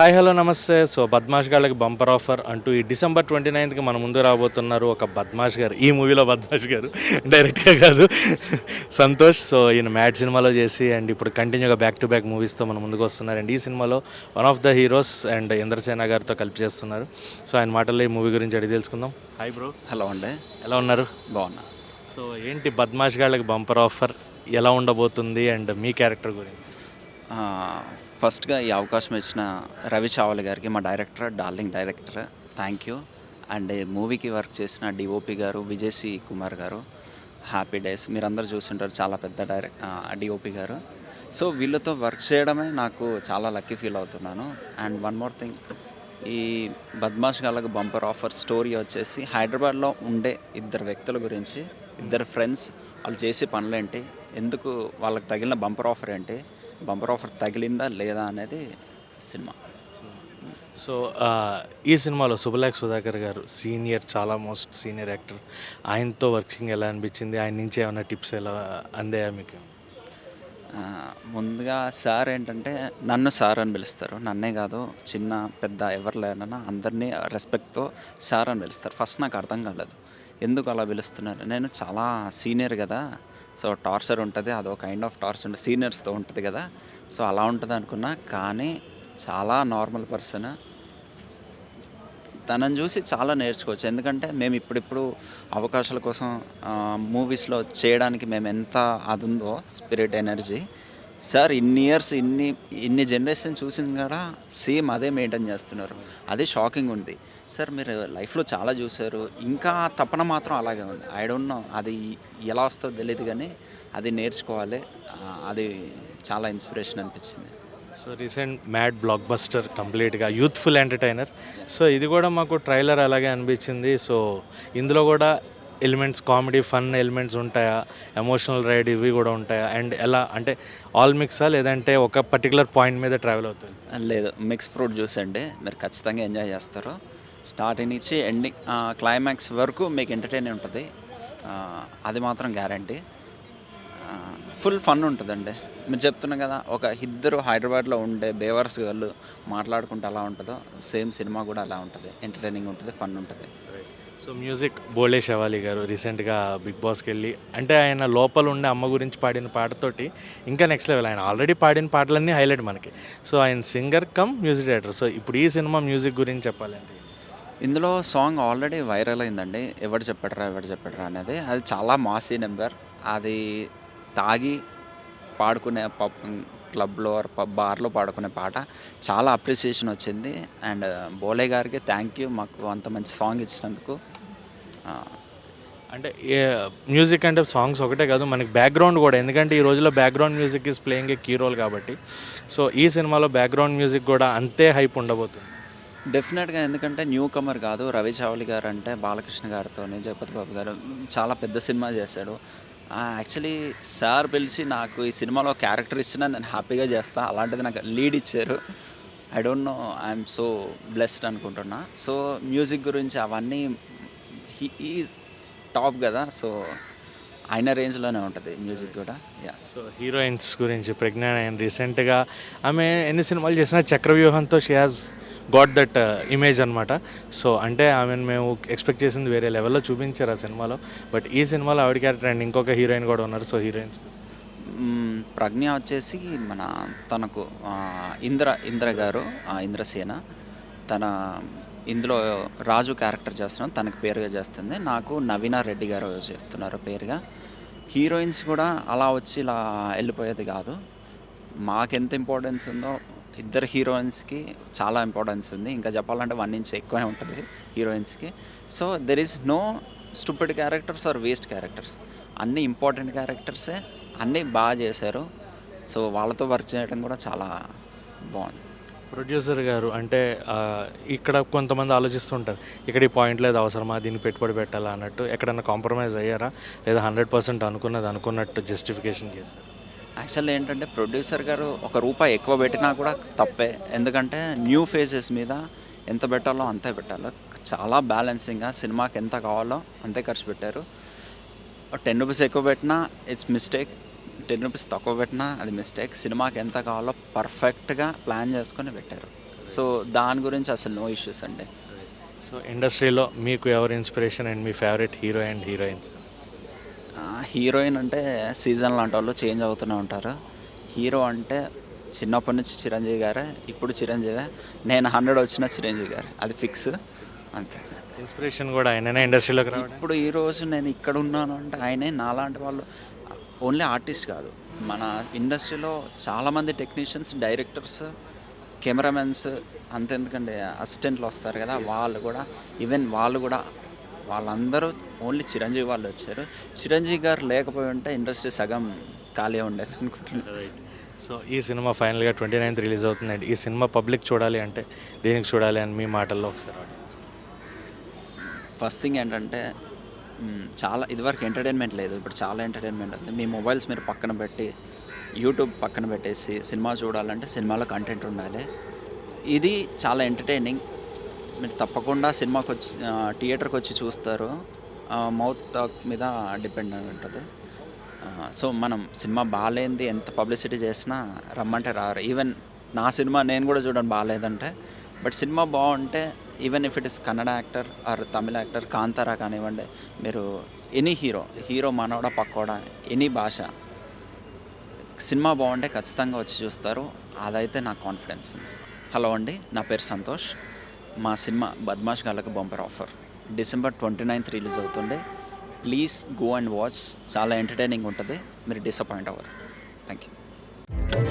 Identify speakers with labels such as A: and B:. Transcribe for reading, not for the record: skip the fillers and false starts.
A: Hi hello నమస్తే. So బద్మాష్ గాళ్ళకి bumper offer అంటూ ఈ డిసెంబర్ 29కి మన ముందు రాబోతున్నారు ఒక బద్మాష్ గారు. ఈ మూవీలో బద్మాష్ గారు డైరెక్ట్గా కాదు, సంతోష్. సో ఈయన మ్యాడ్ సినిమాలో చేసి అండ్ ఇప్పుడు కంటిన్యూగా బ్యాక్ టు బ్యాక్ మూవీస్తో మన ముందుకు వస్తున్నారు. అండ్ ఈ సినిమాలో one of the heroes and Indrasena గారితో కలిపి చేస్తున్నారు. సో ఆయన మాటల్లో ఈ మూవీ గురించి అడిగి తెలుసుకుందాం. Hi bro.
B: హలో అండి.
A: ఎలా ఉన్నారు?
B: బాగున్నా.
A: సో ఏంటి బద్మాష్ గాళ్ళకి బంపర్ ఆఫర్ ఎలా ఉండబోతుంది అండ్ మీ క్యారెక్టర్ గురించి?
B: ఫస్ట్గా ఈ అవకాశం ఇచ్చిన రవి చావల్ గారికి, మా director, darling director, thank you. And మూవీకి వర్క్ చేసిన డిఓపి గారు, విజయ్ కుమార్ గారు, హ్యాపీ డేస్ మీరందరూ చూస్తుంటారు, చాలా పెద్ద డిఓపి గారు. సో వీళ్ళతో వర్క్ చేయడమే నాకు చాలా లక్కీ ఫీల్ అవుతున్నాను. అండ్ వన్ మోర్ థింగ్, ఈ బద్మాష్ గాళ్ళకు బంపర్ ఆఫర్ స్టోరీ వచ్చేసి హైదరాబాద్లో ఉండే ఇద్దరు వ్యక్తుల గురించి, ఇద్దరు ఫ్రెండ్స్, వాళ్ళు చేసే పనులేంటి, ఎందుకు వాళ్ళకి తగిలిన బంపర్ ఆఫర్ ఏంటి, బంపర్ ఆఫర్ తగిలిందా లేదా అనేది సినిమా.
A: సో ఈ సినిమాలో సుబలాక్ సుధాకర్ గారు సీనియర్, చాలా మోస్ట్ సీనియర్ యాక్టర్, ఆయనతో వర్కింగ్ ఎలా అనిపించింది? ఆయన నుంచి ఏమైనా టిప్స్ ఎలా అందాయా మీకు?
B: ముందుగా సార్ ఏంటంటే నన్ను సార్ అని పిలుస్తారు, నన్నే కాదు చిన్న పెద్ద ఎవరు లేరన్నా అందరినీ రెస్పెక్ట్తో సార్ అని పిలుస్తారు. ఫస్ట్ నాకు అర్థం కాలేదు ఎందుకు అలా పిలుస్తున్నారు, నేను చాలా సీనియర్ కదా, సో టార్చర్ ఉంటుంది, అదో కైండ్ ఆఫ్ టార్చర్ ఉంటుంది, సీనియర్స్తో ఉంటుంది కదా, సో అలా ఉంటుంది అనుకున్నా. కానీ చాలా నార్మల్ పర్సన్, తనని చూసి చాలా నేర్చుకోవచ్చు. ఎందుకంటే మేము ఇప్పుడిప్పుడు అవకాశాల కోసం మూవీస్లో చేయడానికి మేము ఎంత అది ఉందో స్పిరిట్, ఎనర్జీ, సార్ ఇన్ని ఇయర్స్ ఇన్ని జనరేషన్ చూసింది కూడా సేమ్ అదే మెయింటైన్ చేస్తున్నారు. అదే షాకింగ్ ఉంది. సార్ మీరు లైఫ్లో చాలా చూశారు, ఇంకా తపన మాత్రం అలాగే ఉంది. ఐ డోంట్ నో అది ఎలా వస్తుందో తెలియదు, కానీ అది నేర్చుకోవాలి. అది చాలా ఇన్స్పిరేషన్ అనిపించింది.
A: So recent mad block buster, కంప్లీట్గా యూత్ఫుల్ ఎంటర్టైనర్. సో ఇది కూడా మాకు ట్రైలర్ అలాగే అనిపించింది. సో ఇందులో కూడా ఎలిమెంట్స్, కామెడీ, ఫన్ ఎలిమెంట్స్ ఉంటాయా? ఎమోషనల్ రైడ్ ఇవి కూడా ఉంటాయా? అండ్ ఎలా అంటే ఆల్ మిక్సా, లేదంటే ఒక పర్టికులర్ పాయింట్ మీద ట్రావెల్ అవుతుంది?
B: లేదు, మిక్స్ ఫ్రూట్ జ్యూస్ అండి, మీరు ఖచ్చితంగా ఎంజాయ్ చేస్తారు. స్టార్టింగ్ నుంచి ఎండింగ్ క్లైమాక్స్ వరకు మీకు ఎంటర్టైన్ ఉంటుంది, అది మాత్రం గ్యారంటీ. ఫుల్ ఫన్ ఉంటుందండి. మీరు చెప్తున్నా కదా, ఒక ఇద్దరు హైదరాబాద్లో ఉండే బేవర్స్ వాళ్ళు మాట్లాడుకుంటే అలా ఉంటుందో సేమ్ సినిమా కూడా అలా ఉంటుంది, ఎంటర్టైనింగ్ ఉంటుంది, ఫన్ ఉంటుంది.
A: సో మ్యూజిక్ బోలే శవాలి గారు రీసెంట్గా బిగ్ బాస్కి వెళ్ళి, అంటే ఆయన లోపల ఉండే అమ్మ గురించి పాడిన పాటతోటి ఇంకా నెక్స్ట్ లెవెల్. ఆయన ఆల్రెడీ పాడిన పాటలన్నీ హైలైట్ మనకి. సో ఆయన singer cum music director. So ఇప్పుడు ఈ సినిమా మ్యూజిక్ గురించి చెప్పాలండి.
B: ఇందులో సాంగ్ ఆల్రెడీ వైరల్ అయిందండి, ఎవరు చెప్పడరా అనేది. అది చాలా మాసీ నెంబర్, అది తాగి పాడుకునే క్లబ్లో బార్లో పాడుకునే పాట, చాలా అప్రిసియేషన్ వచ్చింది. అండ్ బోలే గారికి థ్యాంక్ యూ, మాకు అంత మంచి సాంగ్ ఇచ్చినందుకు.
A: అంటే మ్యూజిక్ అంటే సాంగ్స్ ఒకటే కాదు, మనకి బ్యాక్గ్రౌండ్ కూడా, ఎందుకంటే ఈ రోజుల్లో background music is playing a key role కాబట్టి. సో ఈ సినిమాలో బ్యాక్గ్రౌండ్ మ్యూజిక్ కూడా అంతే హైప్ ఉండబోతుంది
B: డెఫినెట్గా. ఎందుకంటే న్యూ కమర్ కాదు, రవి చావలి గారు అంటే బాలకృష్ణ గారితో, జగపతి బాబు గారు చాలా పెద్ద సినిమా చేశాడు. యాక్చువల్లీ సార్ పిలిచి నాకు ఈ సినిమాలో క్యారెక్టర్ ఇచ్చినా నేను హ్యాపీగా చేస్తాను, అలాంటిది నాకు లీడ్ ఇచ్చారు. I don't know, I'm so blessed అనుకుంటున్నా. సో మ్యూజిక్ గురించి అవన్నీ ఈ టాప్ కదా, సో ఆయన రేంజ్లోనే ఉంటుంది మ్యూజిక్ కూడా. యా.
A: సో హీరోయిన్స్ గురించి, ప్రజ్ఞా నయన్ రీసెంట్గా ఆమె ఎన్ని సినిమాలు చేసినా చక్రవ్యూహంతో she has got that image అనమాట. సో అంటే ఆమెను మేము ఎక్స్పెక్ట్ చేసింది వేరే లెవెల్లో చూపించారు ఆ సినిమాలో. బట్ ఈ సినిమాలో ఆవిడ క్యారెక్టర్ అండ్ ఇంకొక హీరోయిన్ కూడా ఉన్నారు. సో హీరోయిన్స్
B: ప్రజ్ఞ వచ్చేసి మన తనకు ఇంద్ర గారు, ఇంద్రసేన, తన ఇందులో రాజు క్యారెక్టర్ చేస్తున్నాను, తనకు పేరుగా చేస్తుంది. నాకు నవీన రెడ్డి గారు చేస్తున్నారు పేరుగా. హీరోయిన్స్ కూడా అలా వచ్చి ఇలా వెళ్ళిపోయేది కాదు, మాకెంత ఇంపార్టెన్స్ ఉందో ఇద్దరు హీరోయిన్స్కి చాలా ఇంపార్టెన్స్ ఉంది. ఇంకా చెప్పాలంటే 1 ఇంచ్ ఎక్కువనే ఉంటుంది హీరోయిన్స్కి. So there is no stupid characters or waste characters, అన్నీ ఇంపార్టెంట్ క్యారెక్టర్సే, అన్నీ బాగా చేశారు. సో వాళ్ళతో వర్క్ చేయడం కూడా చాలా బాగుంది.
A: ప్రొడ్యూసర్ గారు అంటే ఇక్కడ కొంతమంది ఆలోచిస్తుంటారు, ఇక్కడ ఈ పాయింట్ లేదు అవసరమా, దీన్ని పెట్టుబడి పెట్టాలా అన్నట్టు. ఎక్కడన్నా కాంప్రమైజ్ అయ్యారా, లేదా 100% అనుకున్నట్టు జస్టిఫికేషన్ చేశారు?
B: యాక్చువల్లీ ఏంటంటే ప్రొడ్యూసర్ గారు ₹1 ఎక్కువ పెట్టినా కూడా తప్పే, ఎందుకంటే న్యూ ఫేజెస్ మీద ఎంత పెట్టాలో అంతే పెట్టాలి. చాలా బ్యాలెన్సింగ్గా సినిమాకి ఎంత కావాలో అంతే ఖర్చు పెట్టారు. ₹10 ఎక్కువ పెట్టినా ఇట్స్ మిస్టేక్, ₹10 తక్కువ పెట్టినా అది మిస్టేక్. సినిమాకి ఎంత కావాలో పర్ఫెక్ట్గా ప్లాన్ చేసుకొని పెట్టారు. సో దాని గురించి అసలు నో ఇష్యూస్ అండి.
A: సో ఇండస్ట్రీలో మీకు ఎవరు inspiration and me favourite hero and heroines?
B: Heroine అంటే సీజన్ లాంటి వాళ్ళు చేంజ్ అవుతూనే ఉంటారు. హీరో అంటే చిన్నప్పటి నుంచి చిరంజీవి గారే, ఇప్పుడు చిరంజీవే. నేను 100 వచ్చిన చిరంజీవి గారే, అది ఫిక్స్ అంతే.
A: ఇన్స్పిరేషన్ కూడా ఆయననే ఇండస్ట్రీలోకి రావడం.
B: ఇప్పుడు ఈరోజు నేను ఇక్కడ ఉన్నాను అంటే ఆయనే. నాలాంటి వాళ్ళు ఓన్లీ ఆర్టిస్ట్ కాదు, మన ఇండస్ట్రీలో చాలామంది టెక్నీషియన్స్, డైరెక్టర్స్, కెమెరామెన్స్, అంతెందుకండి అసిస్టెంట్లు వస్తారు కదా, వాళ్ళు కూడా, ఈవెన్ వాళ్ళు కూడా, వాళ్ళందరూ ఓన్లీ చిరంజీవి వాళ్ళు వచ్చారు. చిరంజీవి గారు లేకపోయి ఉంటే ఇండస్ట్రీ సగం ఖాళీ ఉండేది అనుకుంటున్నాను.
A: సో ఈ సినిమా ఫైనల్గా 29th రిలీజ్ అవుతుందండి. ఈ సినిమా పబ్లిక్ చూడాలి అంటే దేనికి చూడాలి అని మీ మాటల్లో ఒకసారి audience.
B: ఫస్ట్ థింగ్ ఏంటంటే చాలా ఇదివరకు ఎంటర్టైన్మెంట్ లేదు, ఇప్పుడు చాలా ఎంటర్టైన్మెంట్ ఉంది. మీ మొబైల్స్ మీరు పక్కన పెట్టి, యూట్యూబ్ పక్కన పెట్టేసి సినిమా చూడాలంటే సినిమాలో కంటెంట్ ఉండాలి. ఇది చాలా ఎంటర్టైనింగ్. మీరు తప్పకుండా సినిమాకి వచ్చి థియేటర్కి వచ్చి చూస్తారు. మౌత్ టాక్ మీద డిపెండ్ అయి ఉంటుంది. సో మనం సినిమా బాగాలేంది ఎంత పబ్లిసిటీ చేసినా రమ్మంటే రారు. ఈవెన్ నా సినిమా నేను కూడా చూడడం బాగాలేదంటే, బట్ సినిమా బాగుంటే, even if it is Kannada actor are Tamil actor, Kantara కానివ్వండి, మీరు ఎనీ హీరో మనోడా పక్కోడా, ఎనీ భాష, సినిమా బాగుంటే ఖచ్చితంగా వచ్చి చూస్తారు. అదైతే నాకు కాన్ఫిడెన్స్ ఉంది. హలో అండి, నా పేరు సంతోష్. మా సినిమా బద్మాష్ గాళ్ళకి bumper offer December 29th release అవుతుంది. Please go and watch. చాలా ఎంటర్టైనింగ్ ఉంటుంది, మీరు డిసప్పాయింట్ అవ్వరు. Thank you.